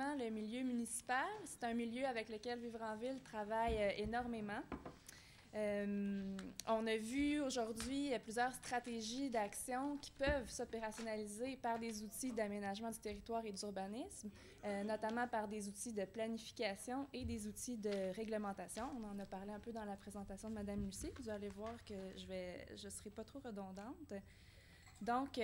spécifiquement le milieu municipal. C'est un milieu avec lequel Vivre en Ville travaille énormément. On a vu aujourd'hui plusieurs stratégies d'action qui peuvent s'opérationnaliser par des outils d'aménagement du territoire et d'urbanisme, notamment par des outils de planification et des outils de réglementation. On en a parlé un peu dans la présentation de Mme Lucie. Vous allez voir que je ne serai pas trop redondante. Donc,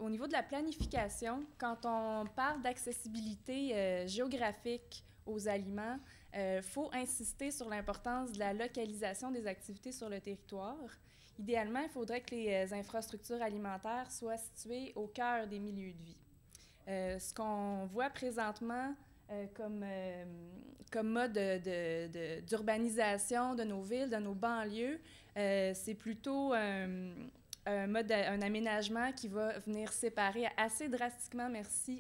au niveau de la planification, quand on parle d'accessibilité géographique aux aliments, faut insister sur l'importance de la localisation des activités sur le territoire. Idéalement, il faudrait que les infrastructures alimentaires soient situées au cœur des milieux de vie. Ce qu'on voit présentement comme mode d'urbanisation de nos villes, de nos banlieues, c'est plutôt un aménagement qui va venir séparer assez drastiquement,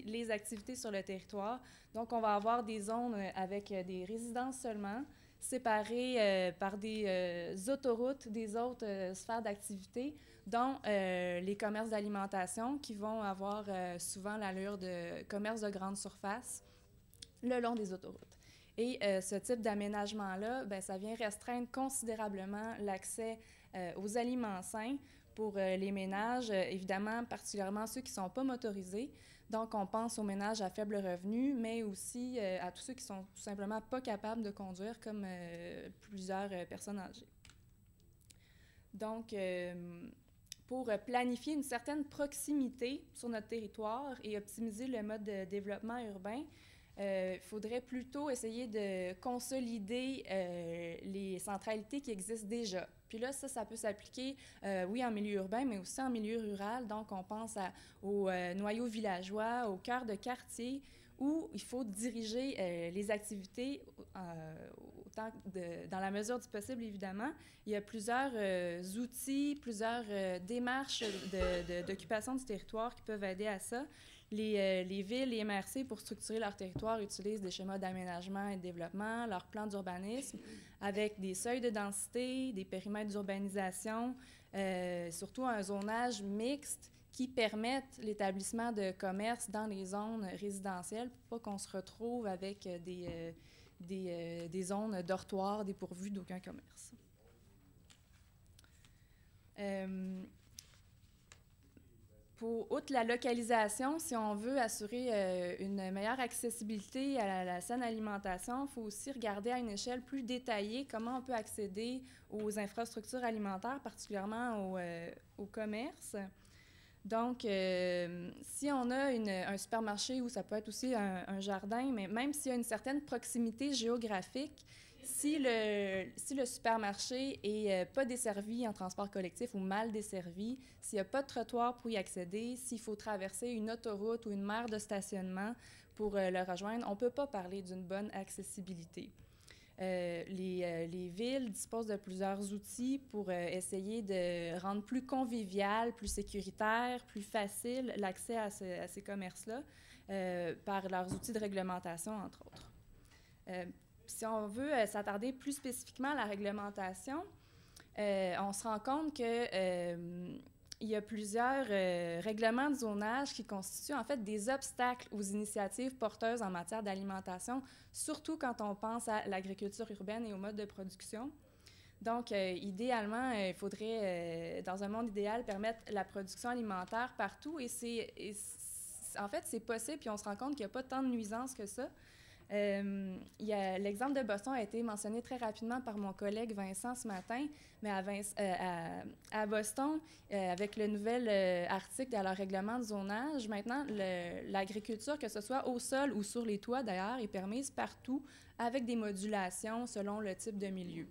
les activités sur le territoire. Donc, on va avoir des zones avec des résidences seulement, séparées par des autoroutes des autres sphères d'activité, dont les commerces d'alimentation qui vont avoir souvent l'allure de commerces de grande surface le long des autoroutes. Et ce type d'aménagement-là, ça vient restreindre considérablement l'accès aux aliments sains pour les ménages, évidemment, particulièrement ceux qui ne sont pas motorisés. Donc, on pense aux ménages à faible revenu, mais aussi à tous ceux qui ne sont tout simplement pas capables de conduire, comme plusieurs personnes âgées. Donc, pour planifier une certaine proximité sur notre territoire et optimiser le mode de développement urbain, il faudrait plutôt essayer de consolider les centralités qui existent déjà. Puis là, ça peut s'appliquer, oui, en milieu urbain, mais aussi en milieu rural. Donc, on pense aux noyaux villageois, au cœur de quartier, où il faut diriger les activités dans la mesure du possible, évidemment. Il y a plusieurs outils, plusieurs démarches d'occupation du territoire qui peuvent aider à ça. Les villes, les MRC, pour structurer leur territoire, utilisent des schémas d'aménagement et de développement, leurs plans d'urbanisme, avec des seuils de densité, des périmètres d'urbanisation, surtout un zonage mixte qui permettent l'établissement de commerces dans les zones résidentielles pour pas qu'on se retrouve avec des zones dortoirs dépourvues d'aucun commerce. Outre la localisation, si on veut assurer une meilleure accessibilité à la saine alimentation, il faut aussi regarder à une échelle plus détaillée comment on peut accéder aux infrastructures alimentaires, particulièrement au commerce. Donc, si on a un supermarché ou ça peut être aussi un jardin, mais même s'il y a une certaine proximité géographique, si le supermarché n'est pas desservi en transport collectif ou mal desservi, s'il n'y a pas de trottoir pour y accéder, s'il faut traverser une autoroute ou une mare de stationnement pour le rejoindre, on ne peut pas parler d'une bonne accessibilité. Les villes disposent de plusieurs outils pour essayer de rendre plus convivial, plus sécuritaire, plus facile l'accès à ces commerces-là par leurs outils de réglementation, entre autres. Si on veut s'attarder plus spécifiquement à la réglementation, on se rend compte qu'il y a plusieurs règlements de zonage qui constituent en fait des obstacles aux initiatives porteuses en matière d'alimentation, surtout quand on pense à l'agriculture urbaine et au mode de production. Donc, idéalement, il faudrait, dans un monde idéal, permettre la production alimentaire partout. En fait, c'est possible, puis on se rend compte qu'il n'y a pas tant de nuisances que ça. L'exemple de Boston a été mentionné très rapidement par mon collègue Vincent ce matin, mais à Boston, avec le nouvel article à leur règlement de zonage, maintenant, l'agriculture, que ce soit au sol ou sur les toits d'ailleurs, est permise partout avec des modulations selon le type de milieu.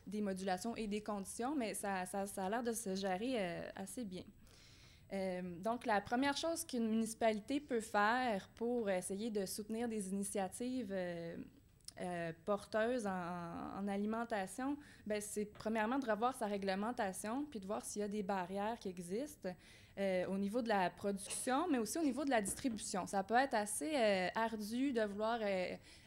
Des modulations et des conditions, mais ça a l'air de se gérer assez bien. Donc, la première chose qu'une municipalité peut faire pour essayer de soutenir des initiatives porteuses en alimentation, c'est premièrement de revoir sa réglementation puis de voir s'il y a des barrières qui existent au niveau de la production, mais aussi au niveau de la distribution. Ça peut être assez ardu de vouloir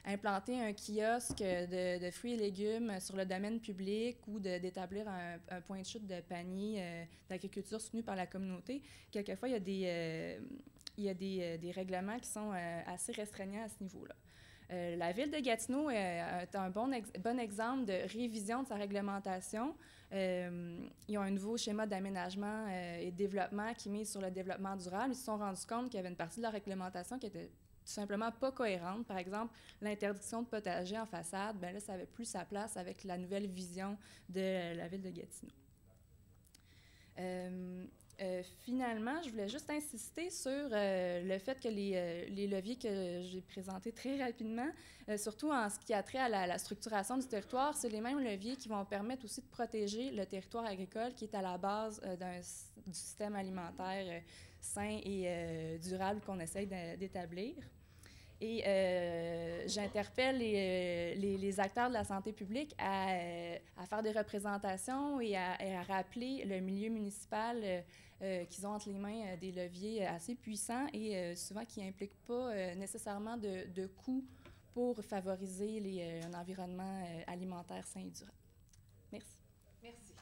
implanter un kiosque de fruits et légumes sur le domaine public ou d'établir un point de chute de panier d'agriculture soutenu par la communauté. Quelquefois, il y a il y a des règlements qui sont assez restreignants à ce niveau-là. La Ville de Gatineau est un bon exemple de révision de sa réglementation. Ils ont un nouveau schéma d'aménagement et de développement qui mise sur le développement durable. Ils se sont rendus compte qu'il y avait une partie de la réglementation qui était tout simplement pas cohérente. Par exemple, l'interdiction de potager en façade, bien là, ça n'avait plus sa place avec la nouvelle vision de la Ville de Gatineau. Finalement, je voulais juste insister sur le fait que les leviers que j'ai présentés très rapidement, surtout en ce qui a trait à la structuration du territoire, c'est les mêmes leviers qui vont permettre aussi de protéger le territoire agricole qui est à la base du système alimentaire sain et durable qu'on essaye d'établir. Et j'interpelle les acteurs de la santé publique à faire des représentations et à rappeler le milieu municipal qu'ils ont entre les mains des leviers assez puissants et souvent qui n'impliquent pas nécessairement de coûts pour favoriser un environnement alimentaire sain et durable. Merci. Merci.